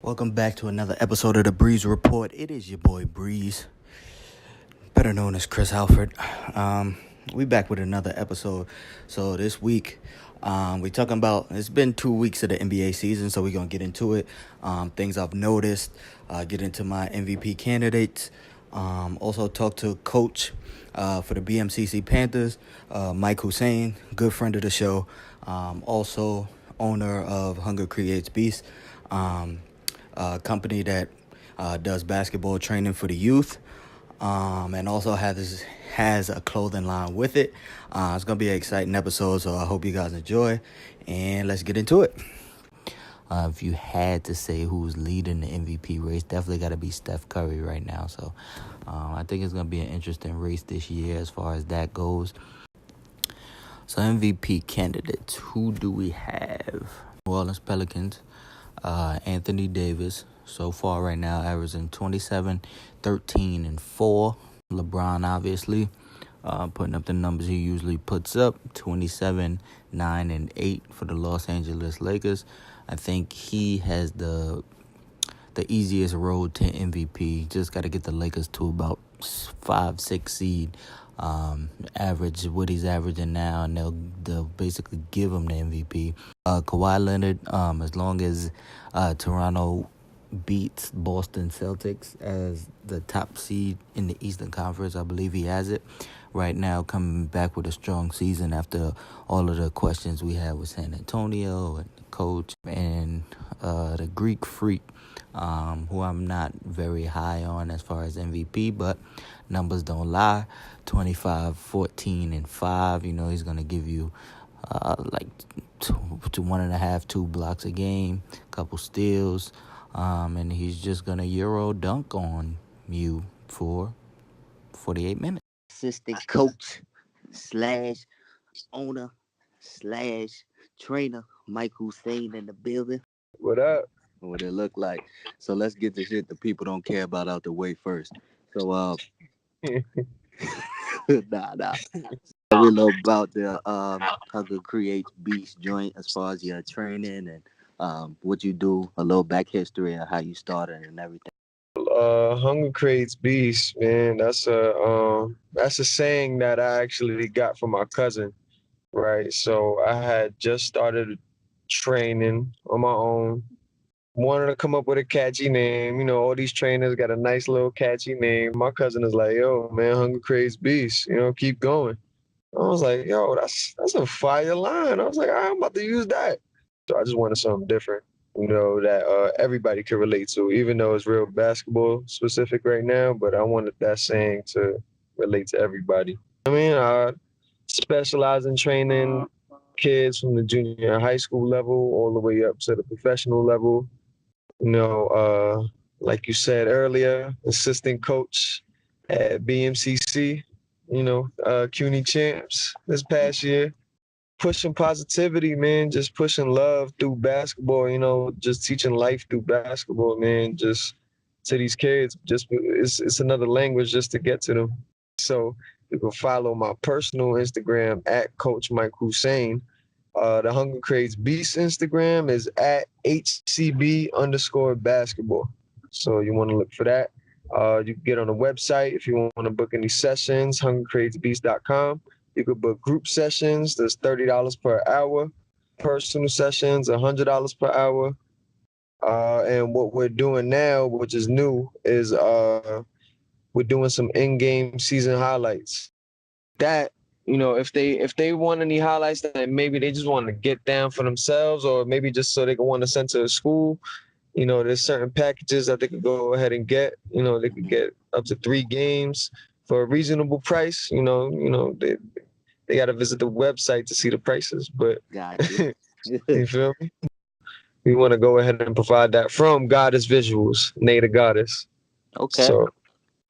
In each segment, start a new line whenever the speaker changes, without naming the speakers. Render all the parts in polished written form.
Welcome back to another episode of the Breeze Report. It is your boy Breeze, better known as Chris Halford. We back with another episode. So this week, we talking about. It's been 2 weeks of the NBA season, so we're gonna get into it. Things I've noticed. Get into my MVP candidates. Also talk to Coach for the BMCC Panthers, Mike Hussein, good friend of the show. Also owner of Hunger Creates Beast. Company that does basketball training for the youth, and also has a clothing line with it. It's gonna be an exciting episode, so I hope you guys enjoy. And let's get into it. If you had to say who's leading the MVP race, definitely got to be Steph Curry right now. So I think it's gonna be an interesting race this year as far as that goes. So MVP candidates, who do we have? New Orleans Pelicans. Anthony Davis, so far right now, averaging 27, 13, and 4. LeBron, obviously, putting up the numbers he usually puts up, 27, 9, and 8 for the Los Angeles Lakers. I think he has the easiest road to MVP. Just got to get the Lakers to about 5-6 seed. Average what he's averaging now, and they'll basically give him the MVP. Kawhi Leonard, as long as Toronto beats Boston Celtics as the top seed in the Eastern Conference, I believe he has it right now, coming back with a strong season after all of the questions we had with San Antonio and the coach and the Greek Freak, who I'm not very high on as far as MVP, but numbers don't lie. 25, 14, and 5. You know, he's going to give you like 1.5, 2 blocks a game, couple steals, and he's just going to Euro dunk on you for 48 minutes. Assistant coach slash owner slash trainer Mike Hussein in the building.
What up?
What it look like. So let's get the shit that people don't care about out the way first. So nah. We know about the Hunger Creates Beast joint as far as your training and what you do, a little back history of how you started and everything.
Hunger creates beast, man. That's a saying that I actually got from my cousin, right? So I had just started training on my own. Wanted to come up with a catchy name. You know, all these trainers got a nice little catchy name. My cousin is like, "Yo, man, Hunger creates beast. You know, keep going." I was like, "Yo, that's a fire line." I was like, "I'm about to use that." So I just wanted something different, that everybody could relate to, even though it's real basketball specific right now. But I wanted that saying to relate to everybody. I mean, I specialize in training kids from the junior high school level all the way up to the professional level. Like you said earlier, assistant coach at BMCC, CUNY champs this past year. Pushing positivity, man, just pushing love through basketball, just teaching life through basketball, man, just to these kids. Just it's another language just to get to them. So you can follow my personal Instagram at Coach Mike Hussein. The Hunger Creates Beast Instagram is at HCB_basketball. So you want to look for that. You can get on the website if you want to book any sessions, hungercreatesbeast.com. You could book group sessions. There's $30 per hour. Personal sessions, $100 per hour. And what we're doing now, which is new, is we're doing some in-game season highlights. That, if they want any highlights that maybe they just want to get down for themselves, or maybe just so they can want to send to a school, there's certain packages that they could go ahead and get. They could get up to 3 games for a reasonable price. They got to visit the website to see the prices, but
Gotcha.
you feel me? We want to go ahead and provide that from Goddess Visuals, Native Goddess.
Okay.
So,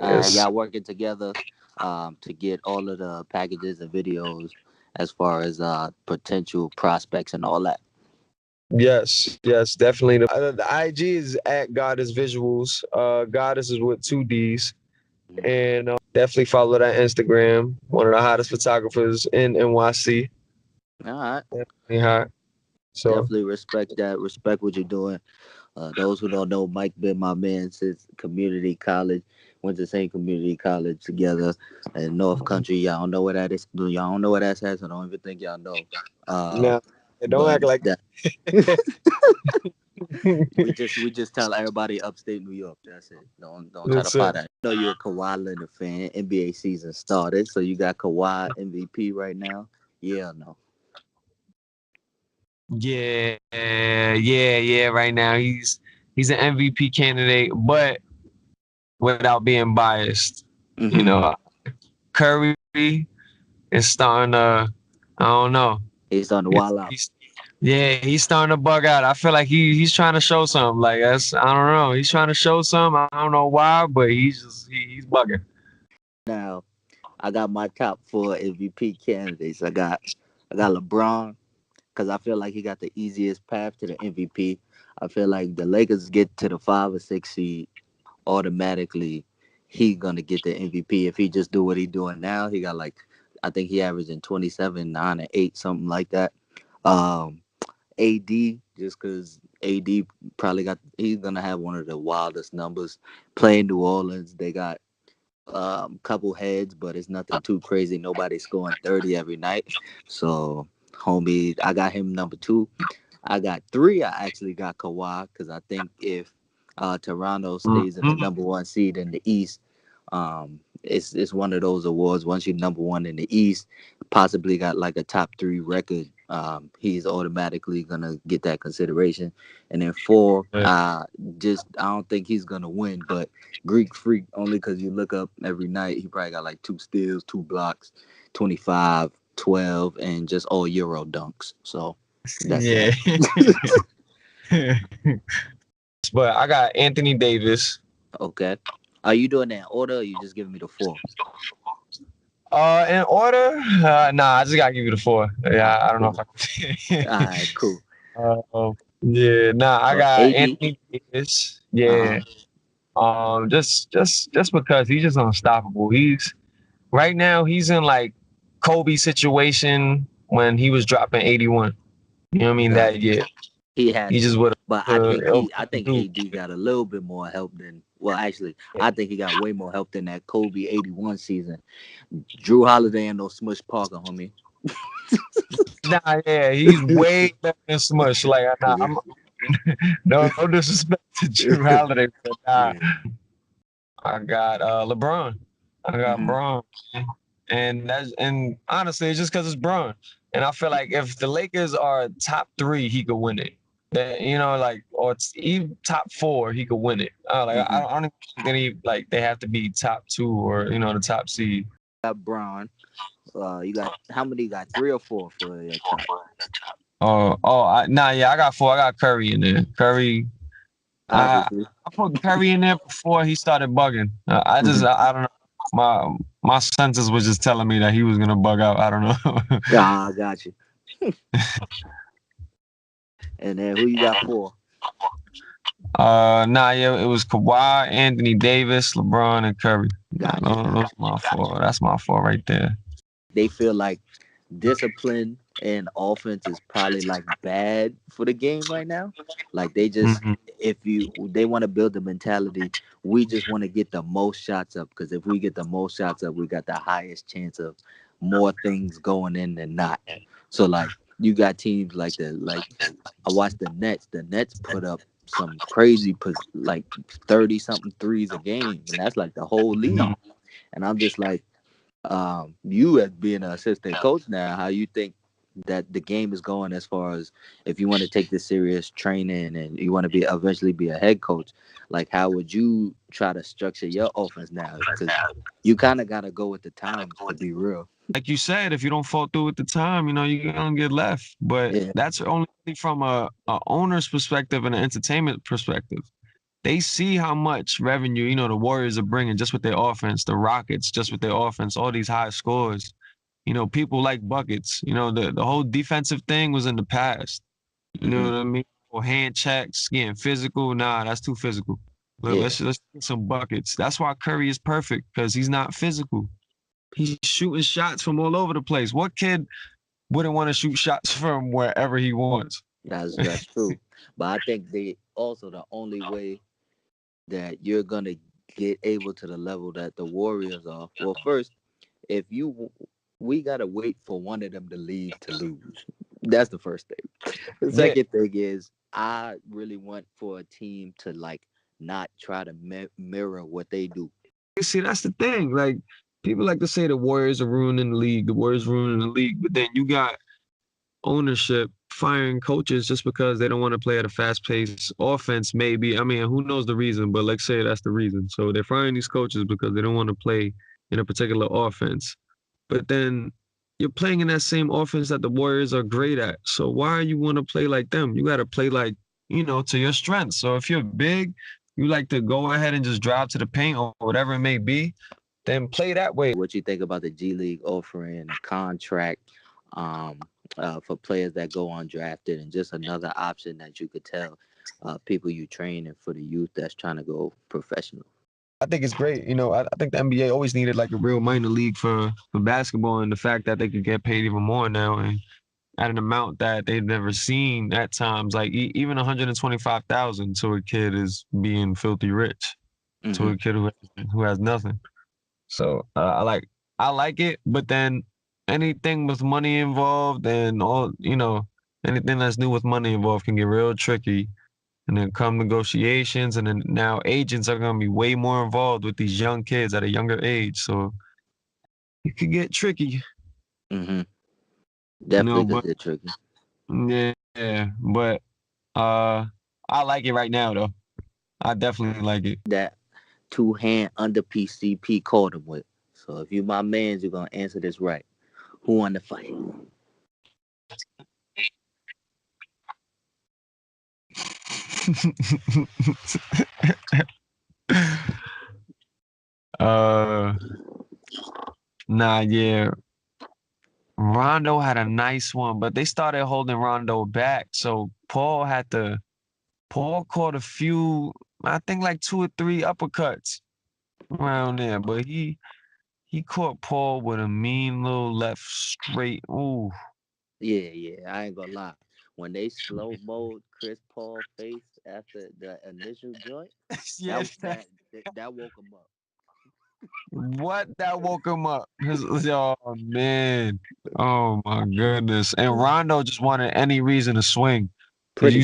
yes.
Y'all working together to get all of the packages and videos as far as potential prospects and all that.
Yes, definitely. The IG is at Goddess Visuals. Goddess is with 2 Ds. And definitely follow that Instagram. One of the hottest photographers in NYC.
All right.
Definitely hot. So
definitely respect that. Respect what you're doing.
Those who don't know, Mike been my man since community college. Went to the same community college together in North Country. Y'all don't know where that is. Y'all don't know where that's at, so don't even think y'all know. Uh,
Now, don't
but
act like
that we just tell everybody upstate New York. That's it. Don't try to
that's it.
find that. I know you're a Kawhi Leonard fan. NBA season started, so you got Kawhi MVP right now. Yeah, or no.
Yeah. Right now, he's an MVP candidate, but without being biased, you
Mm-hmm.
know, Curry is starting to. I don't know.
He's on the
He's,
wall out.
he's yeah, he's starting to bug out. I feel like he's trying to show something. Like that's I don't know. He's trying to show something. I don't know why, but he's bugging.
Now, I got my top four MVP candidates. I got LeBron because I feel like he got the easiest path to the MVP. I feel like the Lakers get to the 5 or 6 seed automatically. He gonna get the MVP if he just do what he doing now. He got like, I think he averaging 27, 9 and 8, something like that. Um, AD just because AD probably got he's gonna have one of the wildest numbers. Playing New Orleans, they got couple heads, but it's nothing too crazy. Nobody's scoring 30 every night. So, homie, I got him number two. I got three. I actually got Kawhi because I think if Toronto stays in the
Mhm.
number one seed in the East, it's one of those awards. Once you're number one in the East, possibly got like a top three record. He's automatically gonna get that consideration. And then four, just I don't think he's gonna win, but Greek Freak only because you look up every night, he probably got like two steals, two blocks, 25, 12, and just all Euro dunks. So that's
Yeah.
that.
But I got Anthony Davis.
Okay. Are you doing that in order or you just giving me the four?
In order? Nah, I just gotta give you the four.
All
Yeah,
right,
I don't know if
cool.
I can.
All right, cool.
Yeah, nah, I got
AD.
Anthony Davis.
Uh huh.
Yeah. Just because he's just unstoppable. He's right now he's in like Kobe situation when he was dropping 81. You know what I mean?
Got
That year.
He had
He
to.
just would
But I think
do.
AD got a little bit more help than well actually I think he got way more help than that Kobe 81 season. Drew Holiday and no Smush Parker, homie.
Nah, yeah, he's way better than Smush. Like, nah,
Yeah.
no disrespect to Drew Holiday, but nah,
Yeah.
I got LeBron. I got
Hmm.
Bron, and honestly, it's just because it's Bron. And I feel like if the Lakers are top three, he could win it. That like, or it's even top four, he could win it.
Hmm.
I don't even think like they have to be top two or the top seed.
Got Braun. You got how many? You got three or four for your top?
Yeah, I got four. I got Curry in there. Curry, I
Obviously.
I put Curry in there before he started bugging.
Hmm.
I don't know. My senses was just telling me that he was gonna bug out. I don't know.
Ah, I got you. And then who you got for?
Yeah, it was Kawhi, Anthony Davis, LeBron, and Curry.
Got you.
Those my four. That's my four right there.
They feel like discipline and offense is probably like bad for the game right now. Like they just
Hmm.
if you they want to build the mentality, we just want to get the most shots up because if we get the most shots up, we got the highest chance of more things going in than not. So like you got teams like I watched the Nets. The Nets put up some crazy like 30 something threes a game and that's like the whole league. And I'm just like you as being an assistant coach now, how you think that the game is going as far as if you want to take this serious training and you want to be eventually be a head coach, like how would you try to structure your offense now? Because you kind of got to go with the times to be real.
Like you said, if you don't fall through at the time, you're gonna get left. But
Yeah.
that's only from a owner's perspective and an entertainment perspective. They see how much revenue, the Warriors are bringing just with their offense, the Rockets just with their offense, all these high scores. People like buckets. The whole defensive thing was in the past. You know
Hmm.
what I mean? Or hand checks, getting physical. Nah, that's too physical.
Yeah.
Let's get some buckets. That's why Curry is perfect because he's not physical. He's shooting shots from all over the place. What kid wouldn't want to shoot shots from wherever he wants?
That's true. But I think also the only way that you're gonna get able to the level that the Warriors are. Well, first, if you we gotta wait for one of them to leave to lose. That's the first thing. The
Yeah.
second thing is I really want for a team to like not try to mirror what they do.
You see, that's the thing. Like, people like to say the Warriors are ruining the league, the Warriors ruining the league, but then you got ownership firing coaches just because they don't want to play at a fast-paced offense. Maybe, I mean, who knows the reason, but let's say that's the reason. So they're firing these coaches because they don't want to play in a particular offense. But then you're playing in that same offense that the Warriors are great at. So why you want to play like them? You got to play like, to your strengths. So if you're big, you like to go ahead and just drive to the paint or whatever it may be, then play that way.
What you think about the G League offering a contract um, for players that go undrafted, and just another option that you could tell people you train and for the youth that's trying to go professional?
I think it's great. I think the NBA always needed like a real minor league for basketball, and the fact that they could get paid even more now and at an amount that they've never seen at times. Like even 125,000 to a kid is being filthy rich to a kid who has nothing. So I like it, but then anything with money involved and anything that's new with money involved can get real tricky. And then come negotiations, and then now agents are gonna be way more involved with these young kids at a younger age. So it could get tricky.
Mm-hmm. Definitely could
But
get tricky.
yeah, but I like it right now though. I definitely like it.
That two-hand under PCP called him with. So if you my mans, you're gonna answer this right. Who won the fight?
uh, yeah. Rondo had a nice one, but they started holding Rondo back. So Paul caught a few, I think like 2 or 3 uppercuts around there, but he caught Paul with a mean little left straight. Ooh.
Yeah, I ain't gonna lie. When they slow mode Chris Paul face after the initial joint,
Yes,
that woke him up.
what that woke him up. Oh man. Oh my goodness. And Rondo just wanted any reason to swing. Cause
Pretty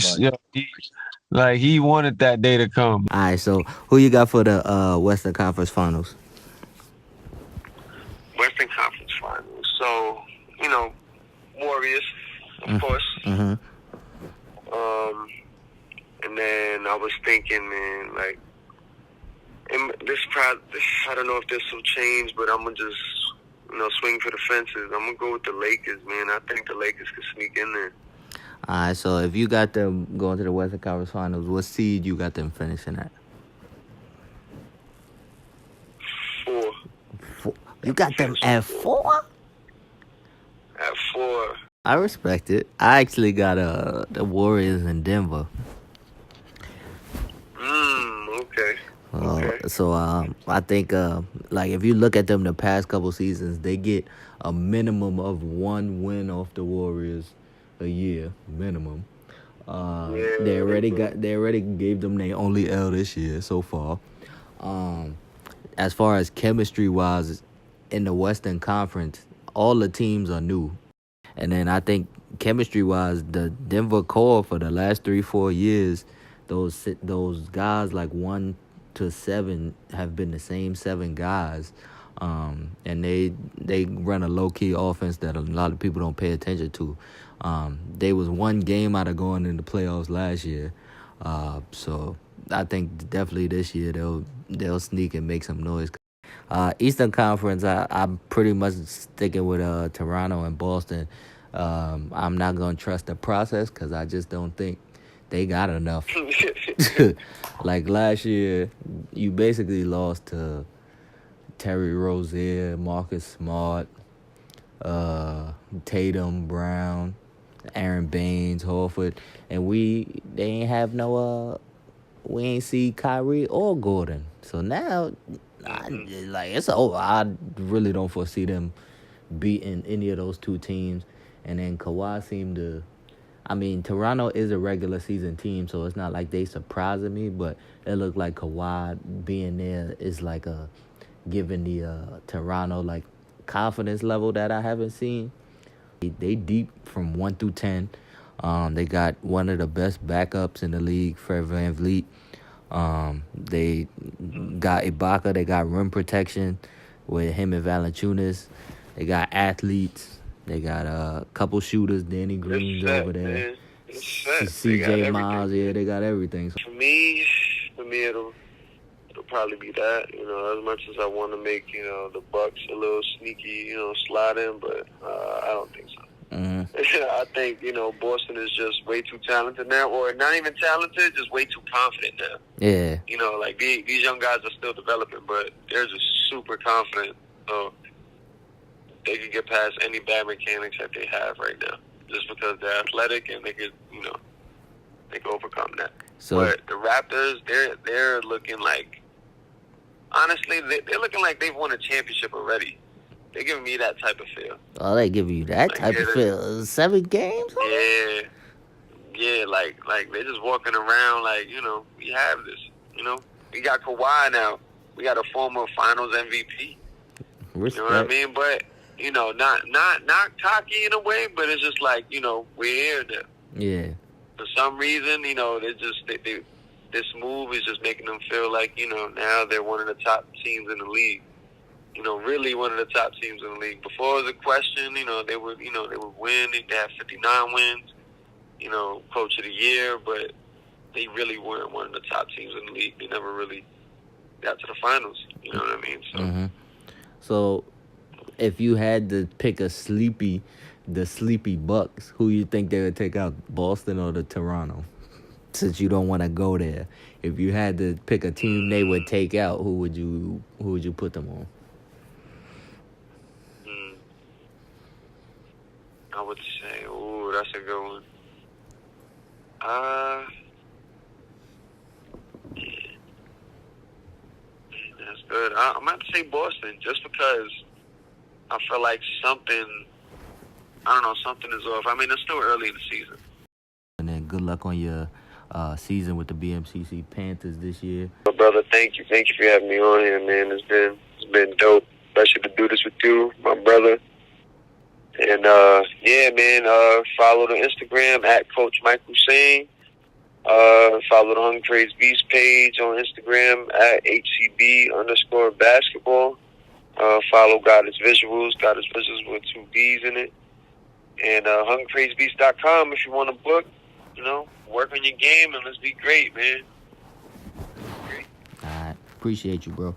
much.
he wanted that day to come.
All right, so who you got for the Western Conference Finals?
Western Conference Finals. So, Warriors, of course.
Mm-hmm.
And then I was thinking, man, like, and I don't know if this will change, but I'm gonna just, swing for the fences. I'm gonna go with the Lakers, man. I think the Lakers could sneak in there.
All right, so if you got them going to the Western Conference Finals, what seed you got them finishing at?
4.
You got them at 4?
At 4.
I respect it. I actually got the Warriors in Denver.
Okay.
So I think like if you look at them the past couple seasons, they get a minimum of 1 win off the Warriors a year minimum. They already gave them their only L this year so far. As far as chemistry wise, in the Western Conference, all the teams are new. And then I think chemistry-wise, the Denver core for the last 3-4 years, those guys like 1 to 7 have been the same 7 guys, and they run a low-key offense that a lot of people don't pay attention to. They was 1 game out of going in the playoffs last year, so I think definitely this year they'll sneak and make some noise. Eastern Conference, I'm pretty much sticking with Toronto and Boston. I'm not going to trust the process because I just don't think they got enough. Like last year, you basically lost to Terry Rozier, Marcus Smart, Tatum, Brown, Aaron Baines, Horford, and they ain't have we ain't see Kyrie or Gordon. So now, it's over. I really don't foresee them beating any of those 2 teams. And then Kawhi seemed to I mean, Toronto is a regular season team, so it's not like they surprising me. But it looked like Kawhi being there is like giving the Toronto like confidence level that I haven't seen. They deep from 1 through 10. They got one of the best backups in the league, Fred VanVleet. They got Ibaka. They got rim protection with him and Valanciunas. They got athletes. They got a couple shooters. Danny Green's over there.
Man. It's set.
CJ Miles. Yeah, they got everything. So,
For me, it'll probably be that. As much as I want to make the Bucks a little sneaky, slide in, but I don't think so. I think Boston is just way too talented now, or not even talented, just way too confident now.
Yeah.
Like these young guys are still developing, but they're just super confident. So they can get past any bad mechanics that they have right now, just because they're athletic and they could, they can overcome that.
So,
but the Raptors, they're looking like, honestly, they're looking like they've won a championship already. They're giving me that type of feel.
Oh, they give you that type of feel. 7 games?
Yeah, like they're just walking around like, we have this. We got Kawhi now. We got a former Finals MVP.
Respect.
You know what I mean? But not cocky in a way, but it's just like, we're here now.
Yeah.
For some reason, this move is just making them feel like, now they're one of the top teams in the league. Really one of the top teams in the league. Before it was a question, they would win. They had 59 wins, coach of the year, but they really weren't one of the top teams in the league. They never really got to the finals. You know what I mean?
So if you had to pick the sleepy Bucks, who you think they would take out, Boston or the Toronto? Since you don't want to go there, if you had to pick a team they would take out, who would you put them on?
I would say, that's a good one. That's good. I'm going to say Boston, just because I feel like something is off. I mean, it's still early in the season.
And then good luck on your season with the BMCC Panthers this year.
Brother, thank you for having me on here, man. It's been dope, especially to do this with you, my brother. And follow the Instagram at Coach Mike Hussein. Follow the Hungry Crazy Beast page on Instagram at HCB_basketball. Follow Goddess Visuals with 2 B's in it. And hungrycrazybeast.com if you want to book, work on your game and let's be great, man.
All right. Appreciate you, bro.